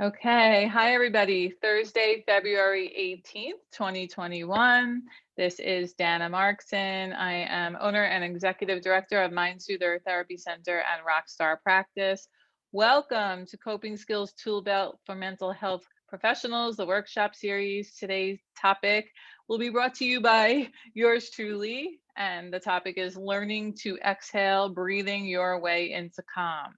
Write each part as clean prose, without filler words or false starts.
Okay. Hi, everybody. Thursday, February 18th, 2021. This is Dana Markson. I am owner and executive director of Mind Soother Therapy Center and Rockstar Practice. Welcome to Coping Skills Tool Belt for Mental Health Professionals, the workshop series. Today's topic will be brought to you by yours truly. And the topic is learning to exhale, breathing your way into calm.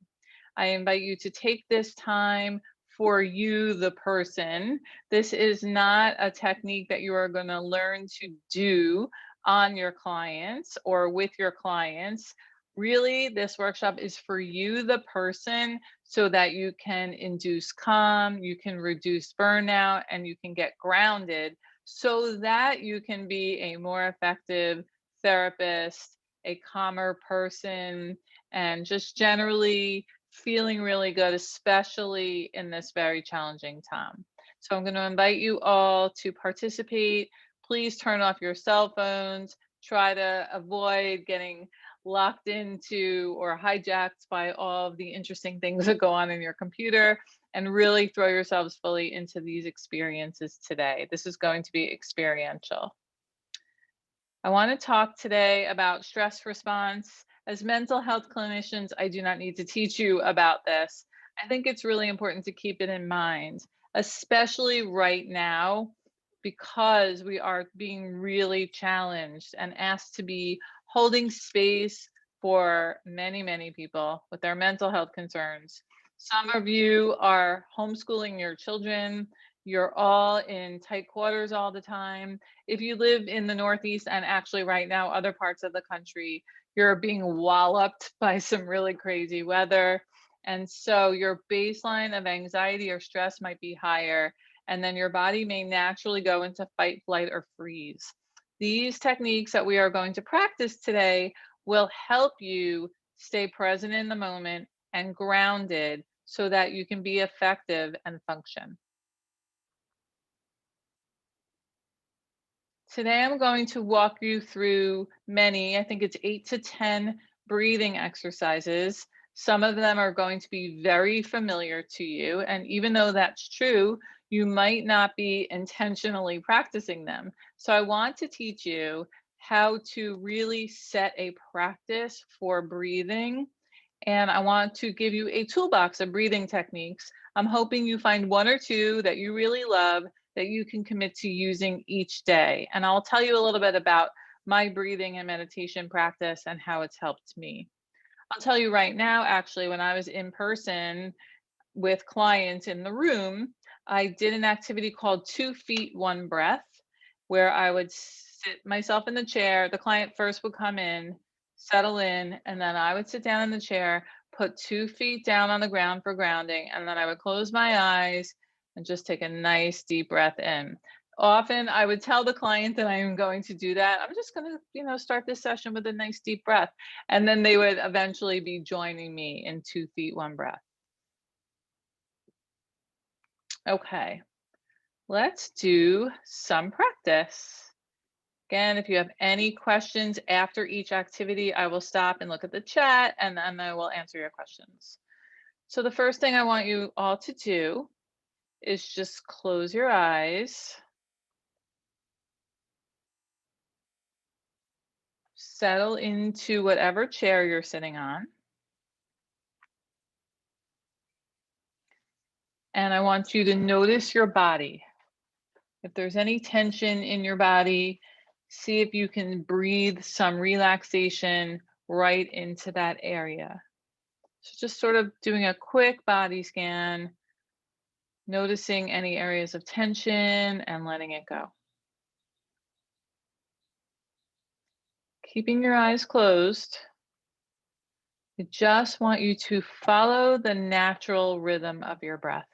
I invite you to take this time for you, the person. This is not a technique that you are going to learn to do on your clients or with your clients. Really, this workshop is for you, the person, so that you can induce calm, you can reduce burnout, and you can get grounded so that you can be a more effective therapist, a calmer person, and just generally feeling really good, especially in this very challenging time. So I'm going to invite you all to participate. Please turn off your cell phones. Try to avoid getting locked into or hijacked by all of the interesting things that go on in your computer, and really throw yourselves fully into these experiences today. This is going to be experiential. I want to talk today about stress response. As mental health clinicians, I do not need to teach you about this. I think it's really important to keep it in mind, especially right now, because we are being really challenged and asked to be holding space for many, many people with their mental health concerns. Some of you are homeschooling your children. You're all in tight quarters all the time. If you live in the Northeast and actually right now other parts of the country, you're being walloped by some really crazy weather. And so your baseline of anxiety or stress might be higher, and then your body may naturally go into fight, flight, or freeze. These techniques that we are going to practice today will help you stay present in the moment and grounded so that you can be effective and function. Today, I'm going to walk you through many, I think it's 8 to 10 breathing exercises. Some of them are going to be very familiar to you. And even though that's true, you might not be intentionally practicing them. So I want to teach you how to really set a practice for breathing. And I want to give you a toolbox of breathing techniques. I'm hoping you find one or two that you really love that you can commit to using each day. And I'll tell you a little bit about my breathing and meditation practice and how it's helped me. I'll tell you right now, actually, when I was in person with clients in the room, I did an activity called 2 feet, 1 breath, where I would sit myself in the chair. The client first would come in, settle in, and then I would sit down in the chair, put 2 feet down on the ground for grounding, and then I would close my eyes and just take a nice deep breath in. Often I would tell the client that I am going to do that. I'm just going to, start this session with a nice deep breath. And then they would eventually be joining me in 2 feet, 1 breath. Okay, let's do some practice. Again, if you have any questions after each activity, I will stop and look at the chat, and then I will answer your questions. So the first thing I want you all to do is just close your eyes. Settle into whatever chair you're sitting on. And I want you to notice your body. If there's any tension in your body, see if you can breathe some relaxation right into that area. So just sort of doing a quick body scan, noticing any areas of tension and letting it go. Keeping your eyes closed, I just want you to follow the natural rhythm of your breath.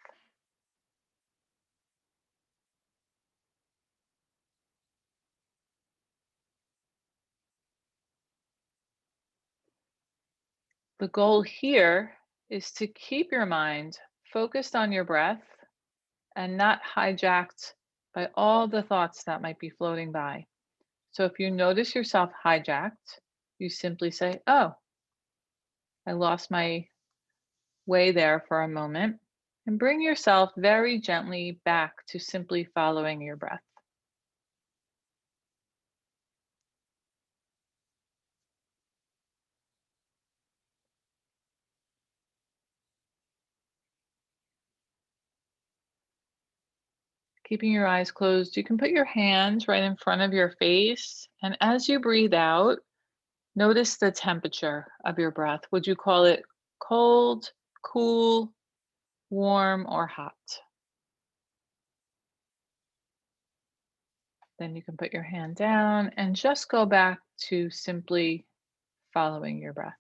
The goal here is to keep your mind focused on your breath and not hijacked by all the thoughts that might be floating by. So if you notice yourself hijacked, you simply say, "Oh, I lost my way there for a moment," And bring yourself very gently back to simply following your breath. Keeping your eyes closed, you can put your hands right in front of your face. And as you breathe out, notice the temperature of your breath. Would you call it cold, cool, warm, or hot? Then you can put your hand down and just go back to simply following your breath.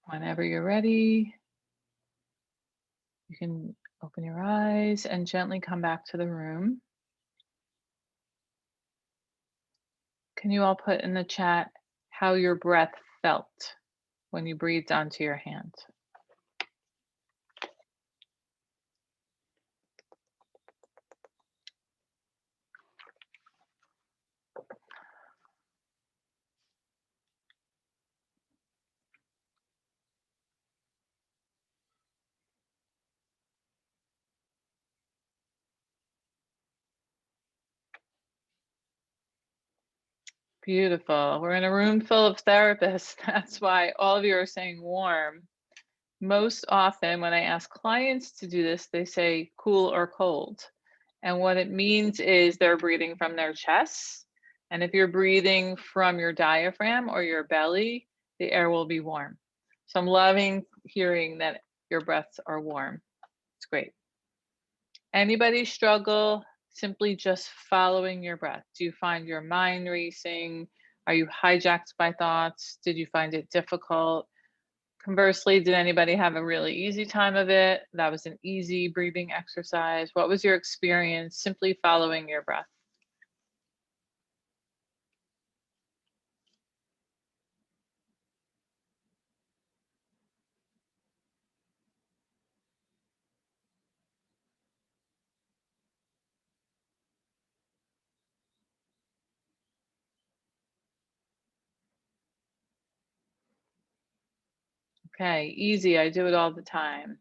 Whenever you're ready, you can open your eyes and gently come back to the room. Can you all put in the chat how your breath felt when you breathed onto your hand? Beautiful. We're in a room full of therapists. That's why all of you are saying warm. Most often, when I ask clients to do this, they say cool or cold. And what it means is they're breathing from their chest. And if you're breathing from your diaphragm or your belly, the air will be warm. So I'm loving hearing that your breaths are warm. It's great. Anybody struggle simply just following your breath? Do you find your mind racing? Are you hijacked by thoughts? Did you find it difficult? Conversely, did anybody have a really easy time of it? That was an easy breathing exercise. What was your experience simply following your breath? Okay, easy. I do it all the time.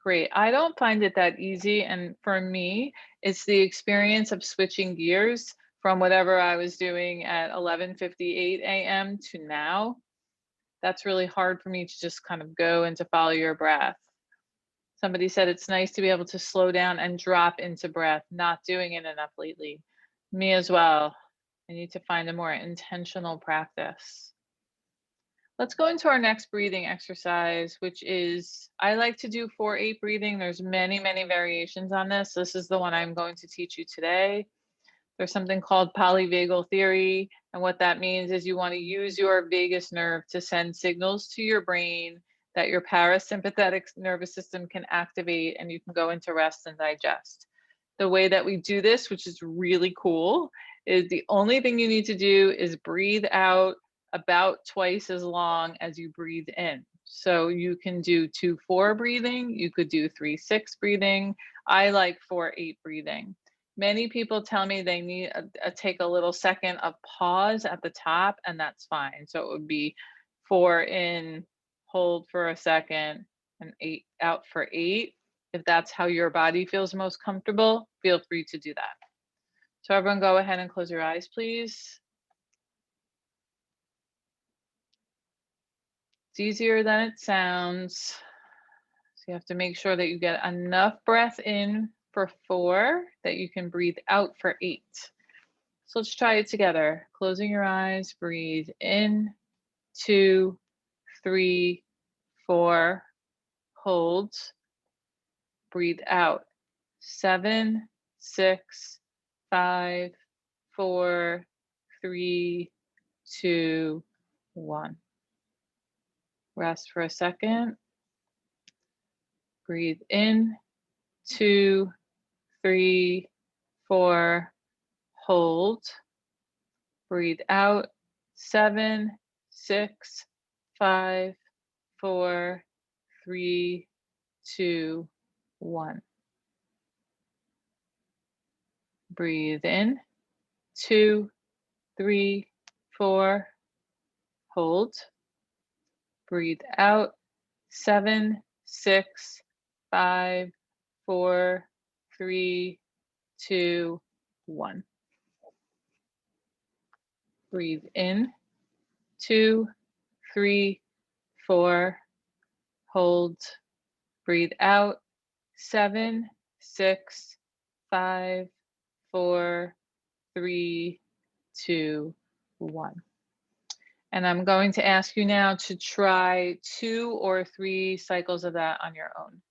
Great. I don't find it that easy. And for me, it's the experience of switching gears from whatever I was doing at 11:58 a.m. to now. That's really hard for me to just kind of go and to follow your breath. Somebody said it's nice to be able to slow down and drop into breath, not doing it enough lately. Me as well. I need to find a more intentional practice. Let's go into our next breathing exercise, which is, I like to do 4-8 breathing. There's many, many variations on this. This is the one I'm going to teach you today. There's something called polyvagal theory. And what that means is you want to use your vagus nerve to send signals to your brain that your parasympathetic nervous system can activate and you can go into rest and digest. The way that we do this, which is really cool, is the only thing you need to do is breathe out about twice as long as you breathe in. So you can do 2-4 breathing, you could do 3-6 breathing. I like 4-8 breathing. Many people tell me they need take a little second of pause at the top, and that's fine. So it would be 4 in, hold for a second, and 8 out for 8. If that's how your body feels most comfortable, feel free to do that. So everyone go ahead and close your eyes, please. It's easier than it sounds. So you have to make sure that you get enough breath in for 4, that you can breathe out for 8. So let's try it together. Closing your eyes, breathe in, 2, 3, 4, hold, breathe out, 7, 6, 5, 4, 3, 2, 1. Rest for a second. Breathe in, 2, 3, 4, hold, breathe out, 7, 6, 5, 4, 3, 2, 1. Breathe in, 2, 3, 4. Hold. Breathe out, 7, 6, 5, 4, 3, 2, 1. Breathe in, 2, 3, 4. Hold. Breathe out, 7, 6, 5, 4, 3, 2, 1. And I'm going to ask you now to try 2 or 3 cycles of that on your own.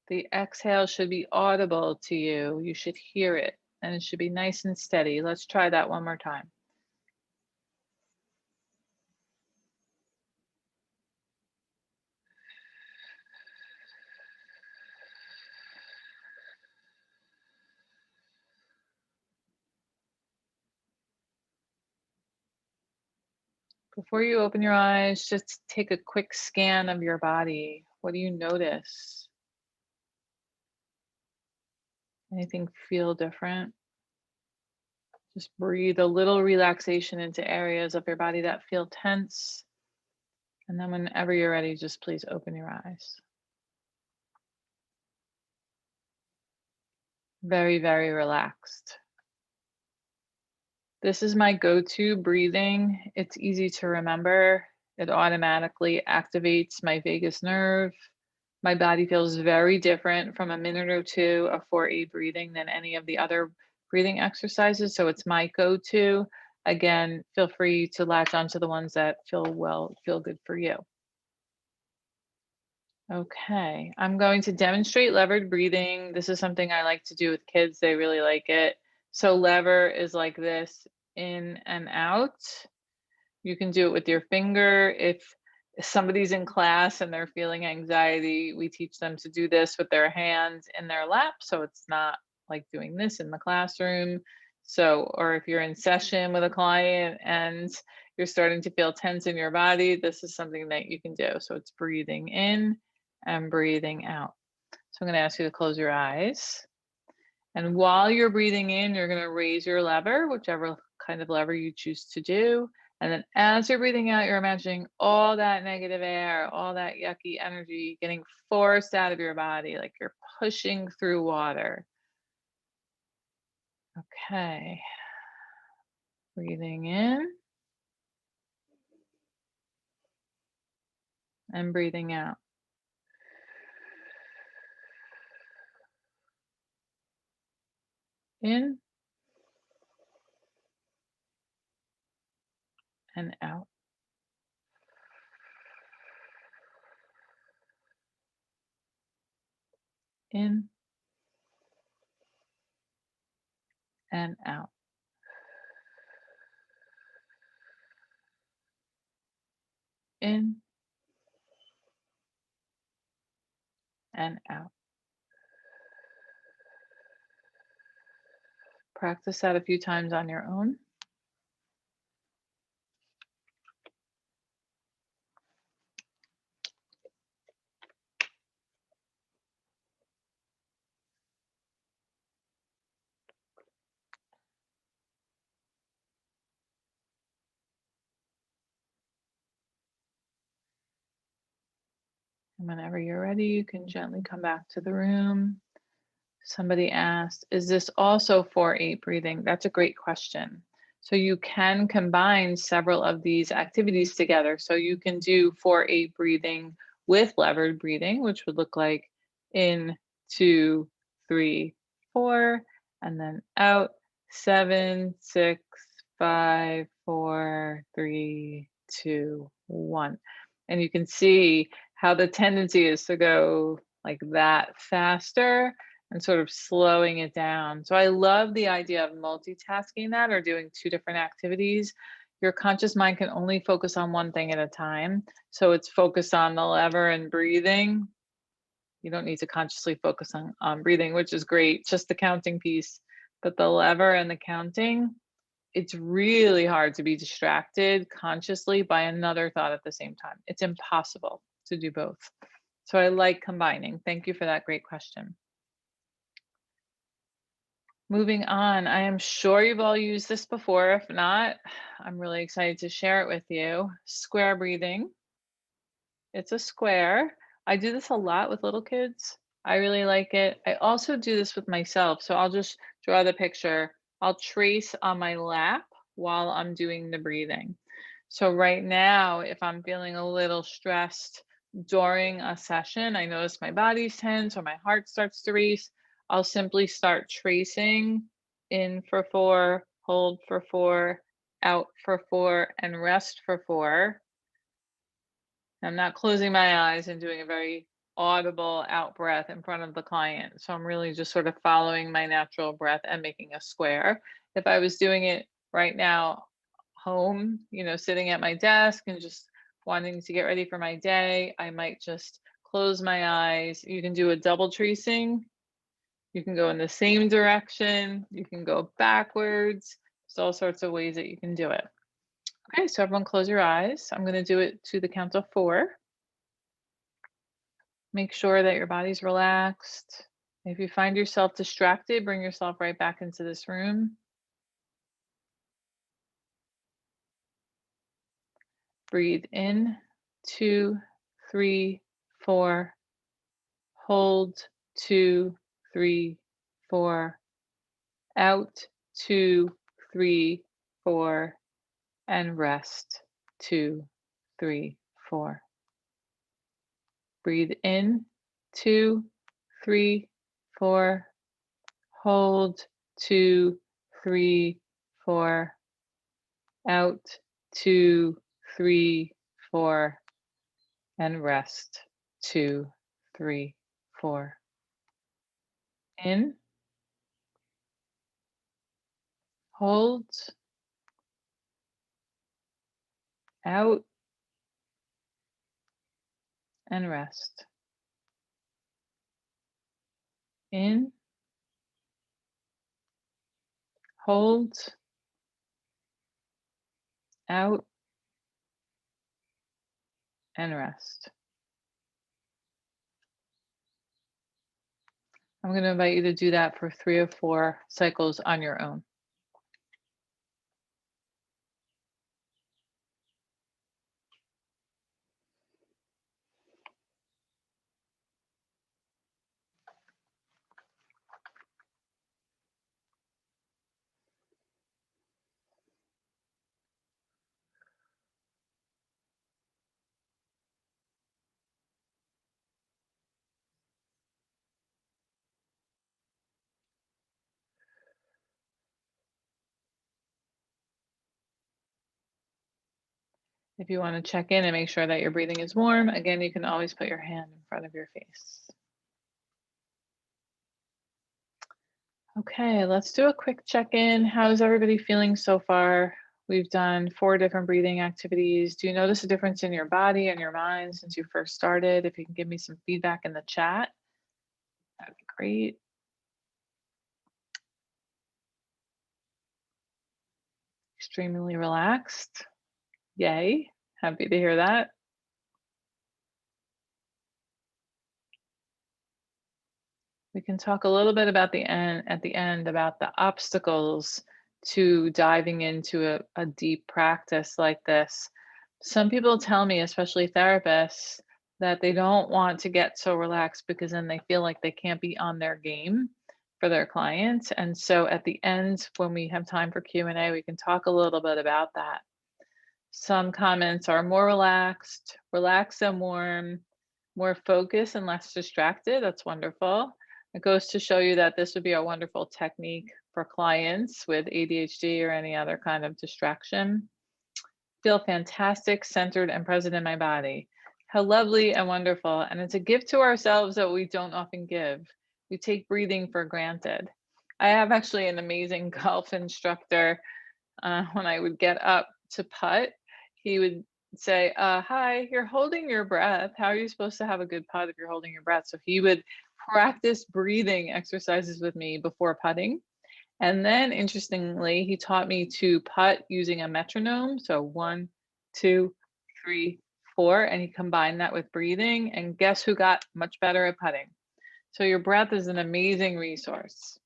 The exhale should be audible to you. You should hear it, and it should be nice and steady. Let's try that one more time. Before you open your eyes, just take a quick scan of your body. What do you notice? Anything feel different? Just breathe a little relaxation into areas of your body that feel tense. And then whenever you're ready, just please open your eyes. Very, very relaxed. This is my go-to breathing. It's easy to remember. It automatically activates my vagus nerve. My body feels very different from a minute or two of 4-8 breathing than any of the other breathing exercises. So it's my go-to. Again, feel free to latch onto the ones that feel good for you. Okay, I'm going to demonstrate levered breathing. This is something I like to do with kids. They really like it. So lever is like this, in and out. You can do it with your finger. If somebody's in class and they're feeling anxiety, we teach them to do this with their hands in their lap. So it's not like doing this in the classroom. So, or if you're in session with a client and you're starting to feel tense in your body, this is something that you can do. So it's breathing in and breathing out. So I'm going to ask you to close your eyes. And while you're breathing in, you're going to raise your lever, whichever kind of lever you choose to do. And then as you're breathing out, you're imagining all that negative air, all that yucky energy getting forced out of your body, like you're pushing through water. Okay. Breathing in and breathing out. In and out. In and out. In and out. Practice that a few times on your own. And whenever you're ready, you can gently come back to the room. Somebody asked, is this also 4-8 breathing? That's a great question. So you can combine several of these activities together. So you can do 4-8 breathing with levered breathing, which would look like in, 2, 3, 4, and then out, 7, 6, 5, 4, 3, 2, 1. And you can see how the tendency is to go like that faster and sort of slowing it down. So I love the idea of multitasking that or doing two different activities. Your conscious mind can only focus on one thing at a time. So it's focused on the lever and breathing. You don't need to consciously focus on breathing, which is great, just the counting piece. But the lever and the counting, it's really hard to be distracted consciously by another thought at the same time. It's impossible to do both. So I like combining. Thank you for that great question. Moving on, I am sure you've all used this before. If not, I'm really excited to share it with you. Square breathing. It's a square. I do this a lot with little kids. I really like it. I also do this with myself. So I'll just draw the picture. I'll trace on my lap while I'm doing the breathing. So right now, if I'm feeling a little stressed during a session, I notice my body's tense or my heart starts to race, I'll simply start tracing in for 4, hold for 4, out for 4, and rest for 4. I'm not closing my eyes and doing a very audible out breath in front of the client. So I'm really just sort of following my natural breath and making a square. If I was doing it right now, home, sitting at my desk and just wanting to get ready for my day, I might just close my eyes. You can do a double tracing. You can go in the same direction. You can go backwards. There's all sorts of ways that you can do it. Okay, so everyone close your eyes. I'm going to do it to the count of 4. Make sure that your body's relaxed. If you find yourself distracted, bring yourself right back into this room. Breathe in, 2, 3, 4. Hold, 2, 3, 4. Out, 2, 3, 4. And rest, 2, 3, 4. Breathe in, 2, 3, 4. Hold, 2, 3, 4. Out, 2, 3, 4. And rest, 2, 3, 4. In, hold, out, and rest. In, hold, out, and rest. I'm going to invite you to do that for 3 or 4 cycles on your own. If you want to check in and make sure that your breathing is warm, again, you can always put your hand in front of your face. Okay, let's do a quick check-in. How's everybody feeling so far? We've done 4 different breathing activities. Do you notice a difference in your body and your mind since you first started? If you can give me some feedback in the chat, that'd be great. Extremely relaxed. Yay, happy to hear that. We can talk a little bit about at the end about the obstacles to diving into a deep practice like this. Some people tell me, especially therapists, that they don't want to get so relaxed because then they feel like they can't be on their game for their clients. And so at the end, when we have time for Q&A, we can talk a little bit about that. Some comments are more relaxed and warm, more focused and less distracted. That's wonderful. It goes to show you that this would be a wonderful technique for clients with ADHD or any other kind of distraction. Feel fantastic, centered, and present in my body. How lovely and wonderful. And it's a gift to ourselves that we don't often give. We take breathing for granted. I have actually an amazing golf instructor. When I would get up to putt, he would say, hi, you're holding your breath. How are you supposed to have a good putt if you're holding your breath? So he would practice breathing exercises with me before putting. And then interestingly, he taught me to putt using a metronome. So 1, 2, 3, 4, and he combined that with breathing. And guess who got much better at putting? So your breath is an amazing resource.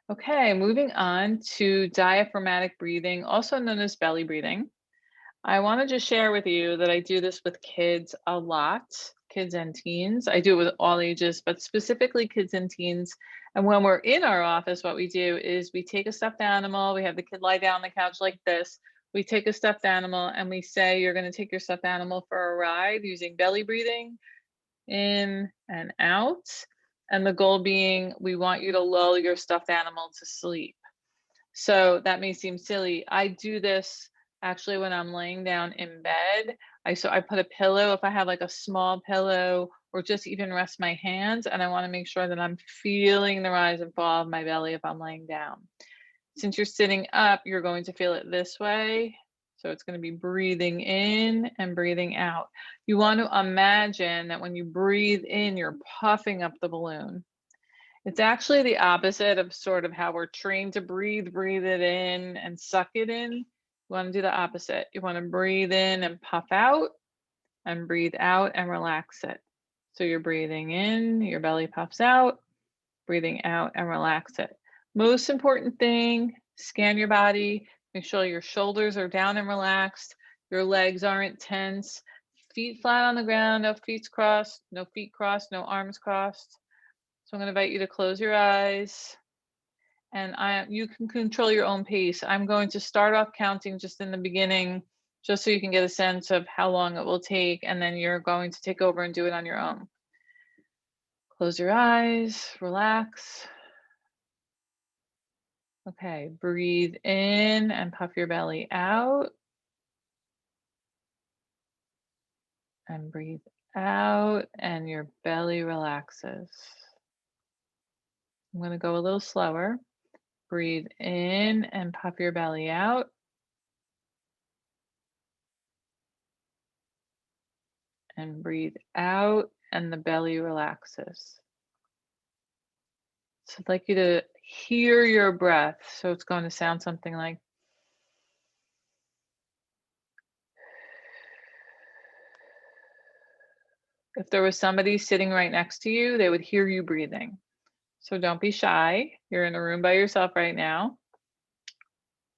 Okay, moving on to diaphragmatic breathing, also known as belly breathing. I want to just share with you that I do this with kids a lot, kids and teens. I do it with all ages, but specifically kids and teens. And when we're in our office, what we do is we take a stuffed animal, we have the kid lie down on the couch like this. We take a stuffed animal and we say, you're going to take your stuffed animal for a ride using belly breathing, in and out. And the goal being, we want you to lull your stuffed animal to sleep. So that may seem silly. I do this actually when I'm laying down in bed. I put a pillow, if I have like a small pillow, or just even rest my hands, and I want to make sure that I'm feeling the rise and fall of my belly if I'm laying down. Since you're sitting up, you're going to feel it this way. So it's going to be breathing in and breathing out. You want to imagine that when you breathe in, you're puffing up the balloon. It's actually the opposite of sort of how we're trained to breathe. Breathe it in and suck it in. You want to do the opposite. You want to breathe in and puff out, and breathe out and relax it. So you're breathing in, your belly puffs out, breathing out and relax it. Most important thing, scan your body, make sure your shoulders are down and relaxed, your legs aren't tense, feet flat on the ground, no feet crossed, no arms crossed. So I'm going to invite you to close your eyes, and you can control your own pace. I'm going to start off counting just in the beginning, just so you can get a sense of how long it will take, and then you're going to take over and do it on your own. Close your eyes, relax. Okay, breathe in and puff your belly out. And breathe out and your belly relaxes. I'm going to go a little slower. Breathe in and puff your belly out. And breathe out and the belly relaxes. So I'd like you to hear your breath. So it's going to sound something like, if there was somebody sitting right next to you, they would hear you breathing. So don't be shy. You're in a room by yourself right now.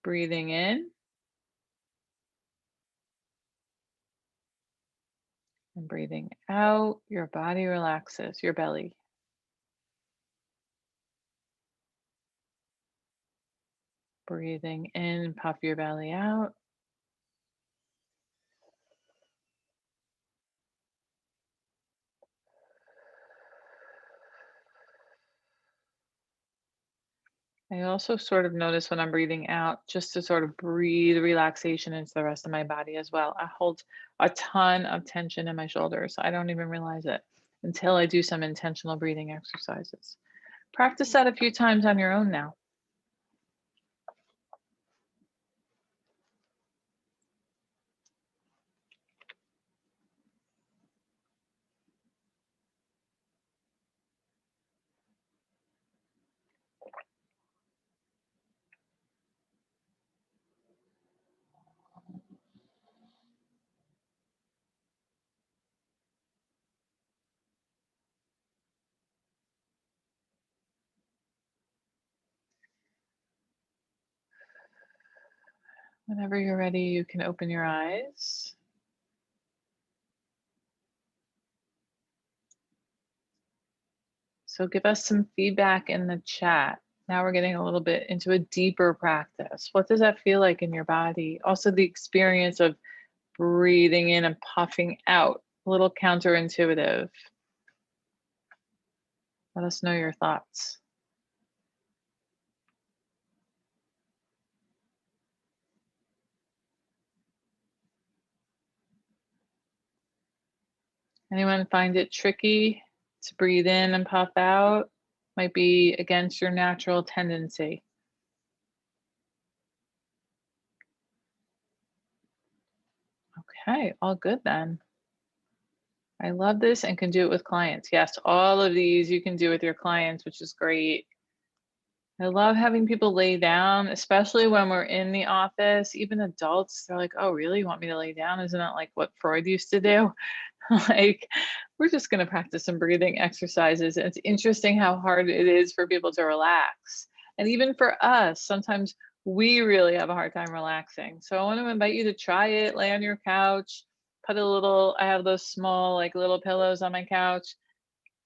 Breathing in and breathing out, your body relaxes, your belly. Breathing in, puff your belly out. I also sort of notice when I'm breathing out, just to sort of breathe relaxation into the rest of my body as well. I hold a ton of tension in my shoulders. I don't even realize it until I do some intentional breathing exercises. Practice that a few times on your own now. Whenever you're ready, you can open your eyes. So give us some feedback in the chat. Now we're getting a little bit into a deeper practice. What does that feel like in your body? Also the experience of breathing in and puffing out, a little counterintuitive. Let us know your thoughts. Anyone find it tricky to breathe in and puff out? Might be against your natural tendency. Okay, all good then. I love this and can do it with clients. Yes, all of these you can do with your clients, which is great. I love having people lay down, especially when we're in the office. Even adults, they're like, oh, really? You want me to lay down? Isn't that like what Freud used to do? Like, we're just going to practice some breathing exercises. And it's interesting how hard it is for people to relax. And even for us, sometimes we really have a hard time relaxing. So I want to invite you to try it, lay on your couch, put a little, I have those small, like little pillows on my couch.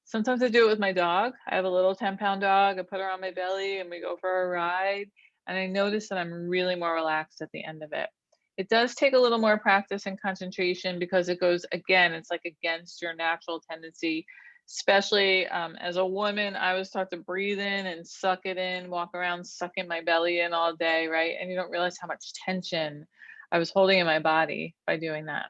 Sometimes I do it with my dog. I have a little 10-pound dog. I put her on my belly and we go for a ride. And I notice that I'm really more relaxed at the end of it. It does take a little more practice and concentration because it goes, again, it's like against your natural tendency. Especially as a woman, I was taught to breathe in and suck it in, walk around sucking my belly in all day, right? And you don't realize how much tension I was holding in my body by doing that.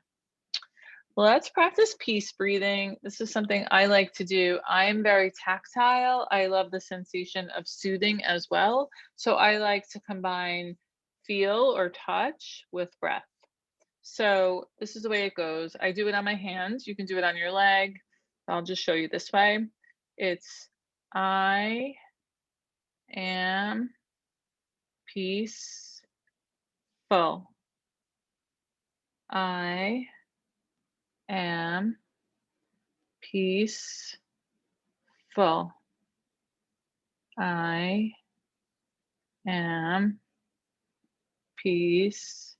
Let's practice peace breathing. This is something I like to do. I'm very tactile. I love the sensation of soothing as well. So I like to combine feel or touch with breath. So this is the way it goes. I do it on my hands. You can do it on your leg. I'll just show you this way. It's I am peaceful. I am peaceful. I am peaceful.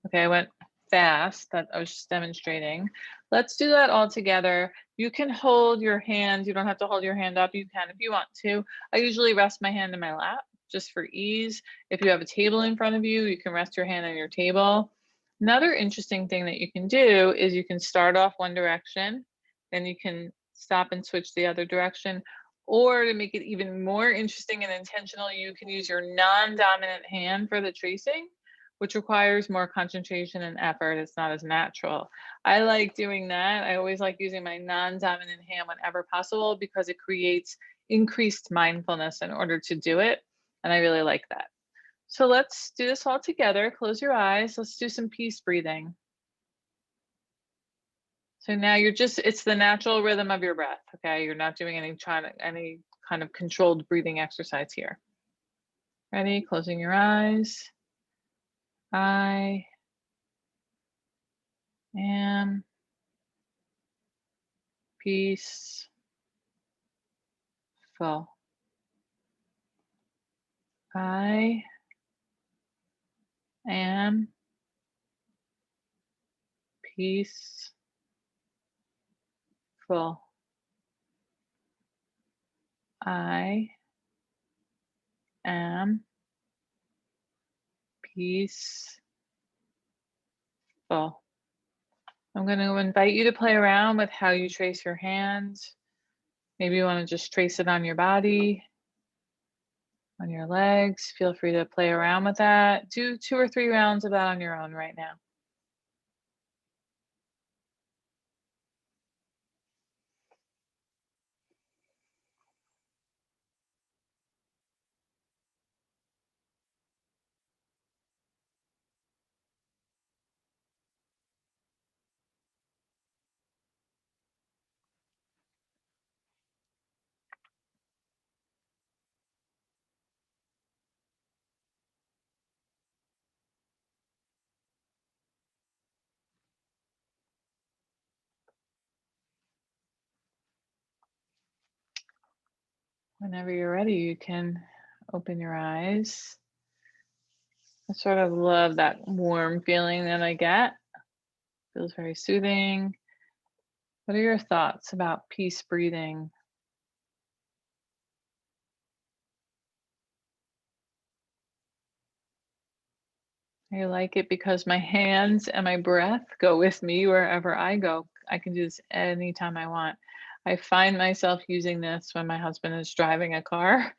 Okay, I went fast. That I was just demonstrating. Let's do that all together. You can hold your hand. You don't have to hold your hand up. You can if you want to. I usually rest my hand in my lap just for ease. If you have a table in front of you, you can rest your hand on your table. Another interesting thing that you can do is you can start off one direction, then you can stop and switch the other direction. Or to make it even more interesting and intentional, you can use your non-dominant hand for the tracing, which requires more concentration and effort. It's not as natural. I like doing that. I always like using my non-dominant hand whenever possible because it creates increased mindfulness in order to do it. And I really like that. So let's do this all together. Close your eyes. Let's do some peace breathing. So now you're just, it's the natural rhythm of your breath, okay? You're not doing any kind of controlled breathing exercise here. Ready? Closing your eyes. I am peaceful. I am peaceful. I am peaceful. I'm going to invite you to play around with how you trace your hands. Maybe you want to just trace it on your body, on your legs. Feel free to play around with that. Do 2 or 3 rounds of that on your own right now. Whenever you're ready, you can open your eyes. I sort of love that warm feeling that I get. Feels very soothing. What are your thoughts about peace breathing? I like it because my hands and my breath go with me wherever I go. I can do this anytime I want. I find myself using this when my husband is driving a car.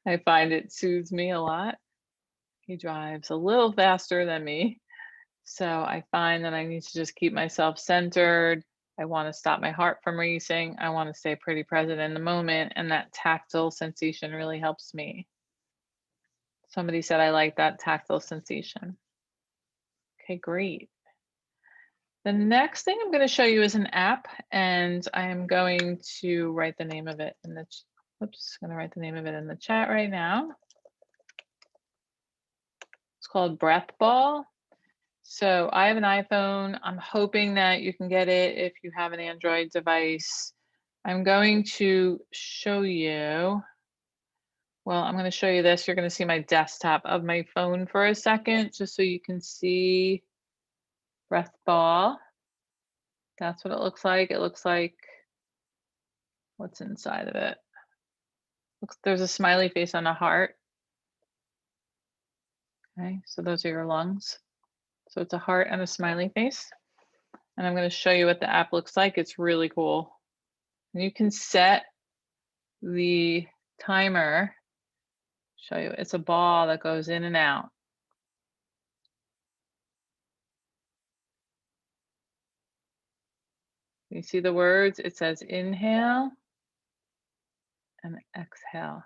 I find it soothes me a lot. He drives a little faster than me. So I find that I need to just keep myself centered, I want to stop my heart from racing. I want to stay pretty present in the moment. And that tactile sensation really helps me. Somebody said I like that tactile sensation. Okay, great. The next thing I'm going to show you is an app, and I am going to write the name of it in the, oops, I'm going to write the name of it in the chat right now. It's called Breath Ball. So I have an iPhone. I'm hoping that you can get it if you have an Android device. I'm going to show you, well, I'm going to show you this. You're going to see my desktop of my phone for a second, just so you can see Breath Ball. That's what it looks like. It looks like, what's inside of it? Looks, there's a smiley face on a heart. Okay, so those are your lungs. So it's a heart and a smiley face. And I'm going to show you what the app looks like. It's really cool. And you can set the timer. Show you, it's a ball that goes in and out. You see the words? It says inhale and exhale.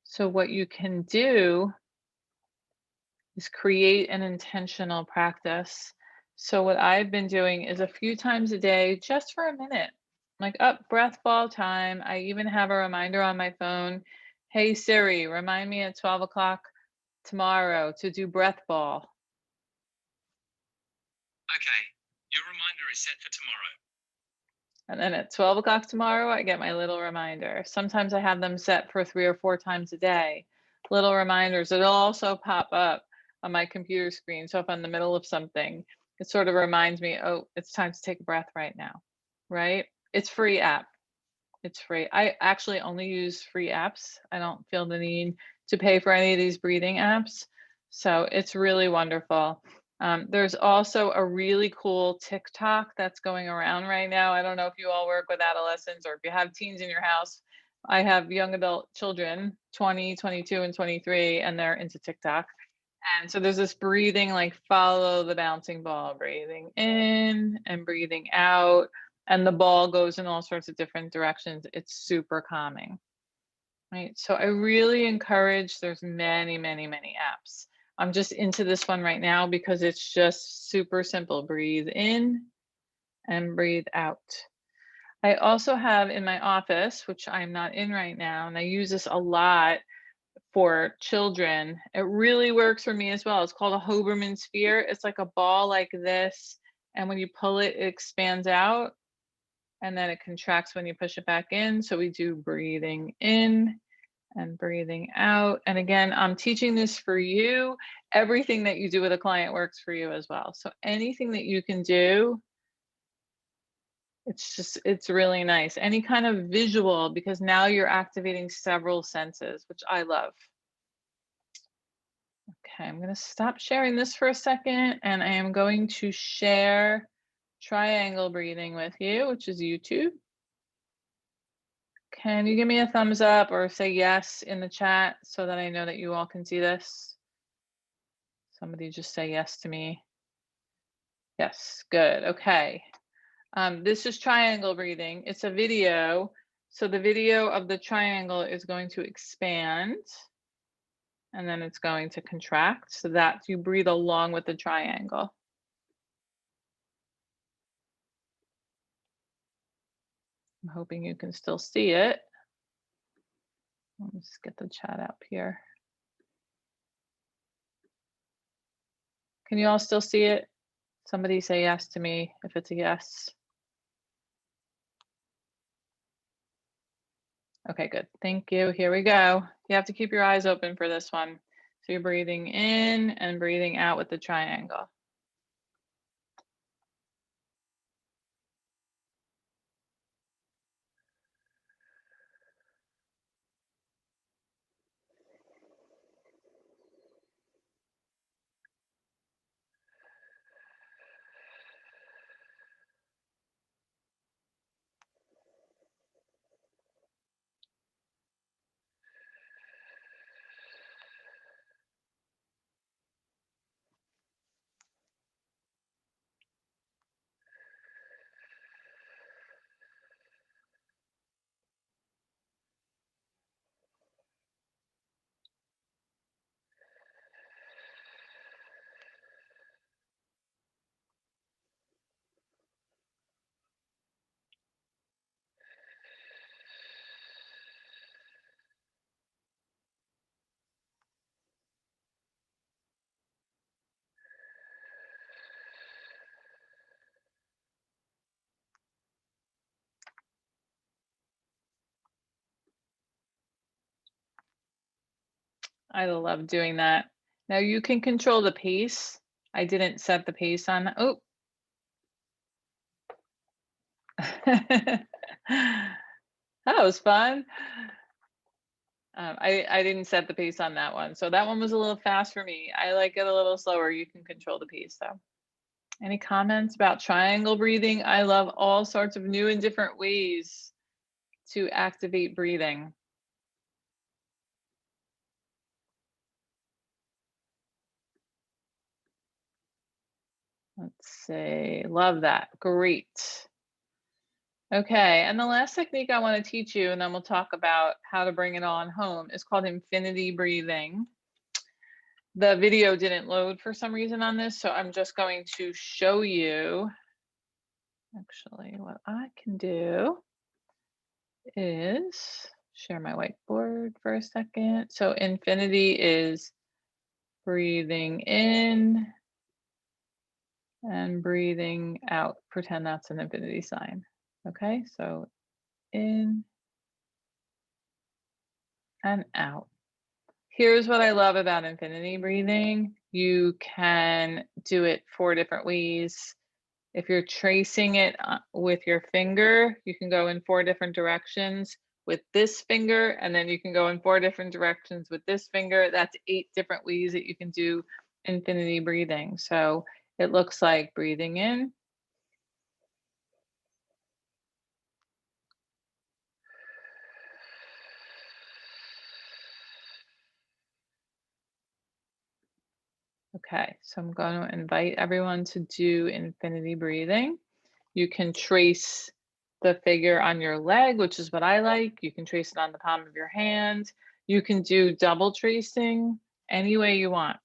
So what you can do is create an intentional practice. So what I've been doing is a few times a day, just for a minute, like up breath ball time. I even have a reminder on my phone. Hey Siri, remind me at 12 o'clock tomorrow to do breath ball. Okay, your reminder is set for tomorrow. And then at 12 o'clock tomorrow, I get my little reminder. Sometimes I have them set for 3 or 4 times a day. Little reminders. It'll also pop up on my computer screen. So if I'm in the middle of something, it sort of reminds me, oh, it's time to take a breath right now, right? It's free app. It's free. I actually only use free apps. I don't feel the need to pay for any of these breathing apps. So it's really wonderful. There's also a really cool TikTok that's going around right now. I don't know if you all work with adolescents or if you have teens in your house. I have young adult children, 20, 22, and 23, and they're into TikTok. And so there's this breathing, like follow the bouncing ball, breathing in and breathing out. And the ball goes in all sorts of different directions. It's super calming, right? So I really encourage, there's many, many, many apps. I'm just into this one right now because it's just super simple. Breathe in and breathe out. I also have in my office, which I'm not in right now, and I use this a lot for children. It really works for me as well. It's called a Hoberman sphere. It's like a ball like this. And when you pull it, it expands out and then it contracts when you push it back in. So we do breathing in and breathing out. And again, I'm teaching this for you. Everything that you do with a client works for you as well. So anything that you can do, it's really nice. Any kind of visual, because now you're activating several senses, which I love. Okay, I'm going to stop sharing this for a second, and I am going to share triangle breathing with you, which is YouTube. Can you give me a thumbs up or say yes in the chat so that I know that you all can see this? Somebody just say yes to me. Yes, good. Okay. This is triangle breathing. It's a video. So the video of the triangle is going to expand and then it's going to contract so that you breathe along with the triangle. I'm hoping you can still see it. Let's get the chat up here. Can you all still see it? Somebody say yes to me if it's a yes. Okay, good. Thank you. Here we go. You have to keep your eyes open for this one. So you're breathing in and breathing out with the triangle. I love doing that. Now you can control the pace. I didn't set the pace on. Oh. That was fun. I didn't set the pace on that one. So that one was a little fast for me. I like it a little slower. You can control the pace though. Any comments about triangle breathing? I love all sorts of new and different ways to activate breathing. Let's see. Love that. Great. Okay, and the last technique I want to teach you, and then we'll talk about how to bring it on home, is called infinity breathing. The video didn't load for some reason on this, so I'm just going to show you. Actually, what I can do is share my whiteboard for a second. So infinity is breathing in and breathing out. Pretend that's an infinity sign. Okay, so in and out. Here's what I love about infinity breathing. You can do it 4 different ways. If you're tracing it with your finger, you can go in 4 different directions with this finger, and then you can go in 4 different directions with this finger. That's 8 different ways that you can do infinity breathing. So it looks like breathing in, okay, so I'm going to invite everyone to do infinity breathing. You can trace the figure on your leg, which is what I like. You can trace it on the palm of your hand. You can do double tracing any way you want.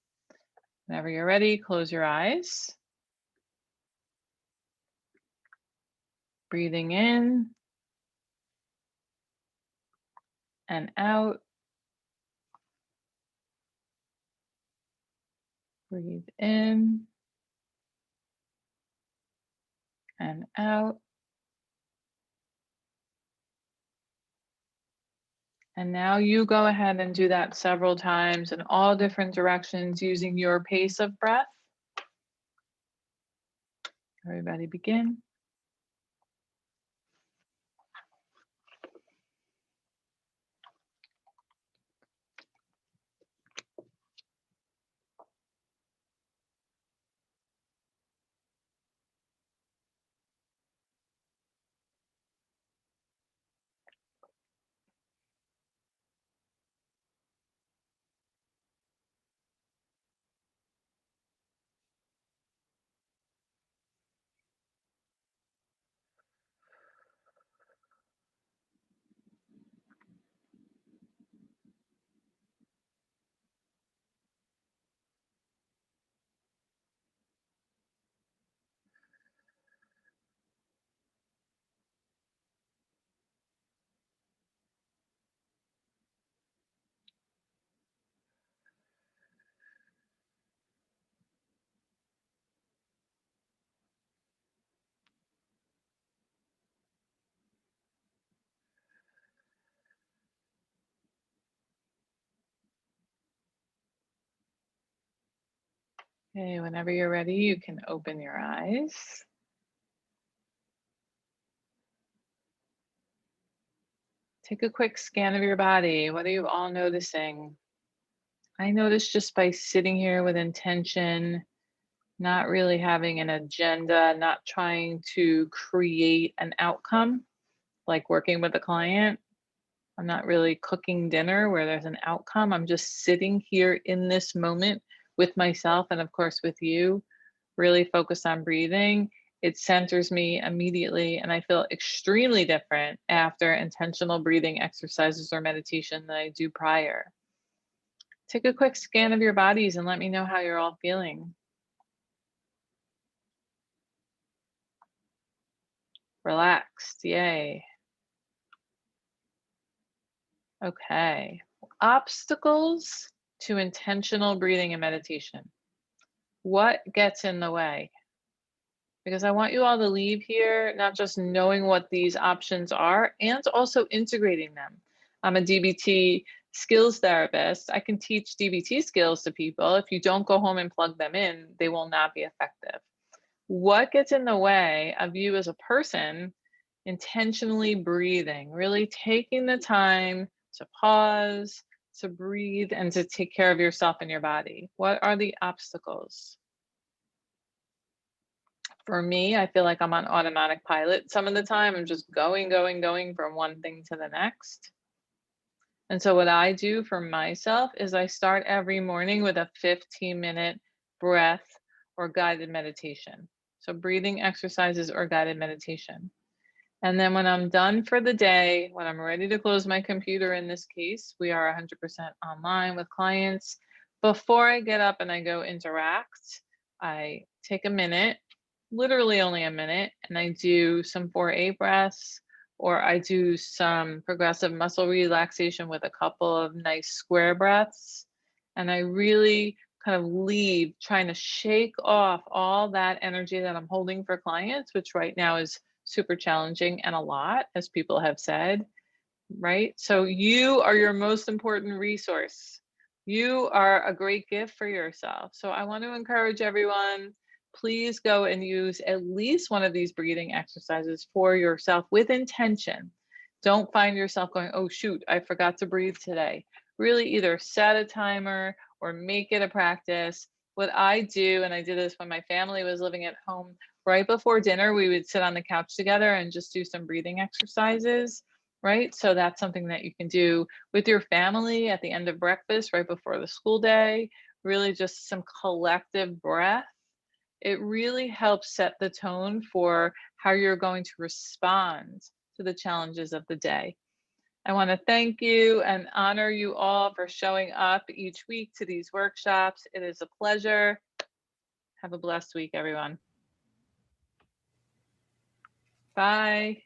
Whenever you're ready, close your eyes. Breathing in and out. Breathe in and out. And now you go ahead and do that several times in all different directions using your pace of breath. Everybody begin. Okay, whenever you're ready, you can open your eyes. Take a quick scan of your body. What are you all noticing? I notice just by sitting here with intention, not really having an agenda, not trying to create an outcome, like working with a client. I'm not really cooking dinner where there's an outcome. I'm just sitting here in this moment with myself and, of course, with you, really focused on breathing. It centers me immediately, and I feel extremely different after intentional breathing exercises or meditation than I do prior. Take a quick scan of your bodies and let me know how you're all feeling. Relaxed, yay. Okay. Obstacles to intentional breathing and meditation. What gets in the way? Because I want you all to leave here not just knowing what these options are and also integrating them. I'm a DBT skills therapist, I can teach DBT skills to people. If you don't go home and plug them in, they will not be effective. What gets in the way of you as a person intentionally breathing, really taking the time to pause, to breathe, and to take care of yourself and your body? What are the obstacles? For me, I feel like I'm on automatic pilot some of the time. I'm just going from one thing to the next. And so what I do for myself is I start every morning with a 15-minute breath or guided meditation. So breathing exercises or guided meditation. And then when I'm done for the day, when I'm ready to close my computer, in this case, we are 100% online with clients. Before I get up and I go interact, I take a minute, literally only a minute, and I do some 4-8 breaths, or I do some progressive muscle relaxation with a couple of nice square breaths. And I really kind of leave trying to shake off all that energy that I'm holding for clients, which right now is super challenging and a lot, as people have said, right? So you are your most important resource. You are a great gift for yourself. So I want to encourage everyone, please go and use at least one of these breathing exercises for yourself with intention. Don't find yourself going, oh, shoot, I forgot to breathe today. Really either set a timer or make it a practice. What I do, and I did this when my family was living at home, right before dinner, we would sit on the couch together and just do some breathing exercises, right? So that's something that you can do with your family at the end of breakfast, right before the school day, really just some collective breath. It really helps set the tone for how you're going to respond to the challenges of the day. I want to thank you and honor you all for showing up each week to these workshops. It is a pleasure. Have a blessed week, everyone. Bye.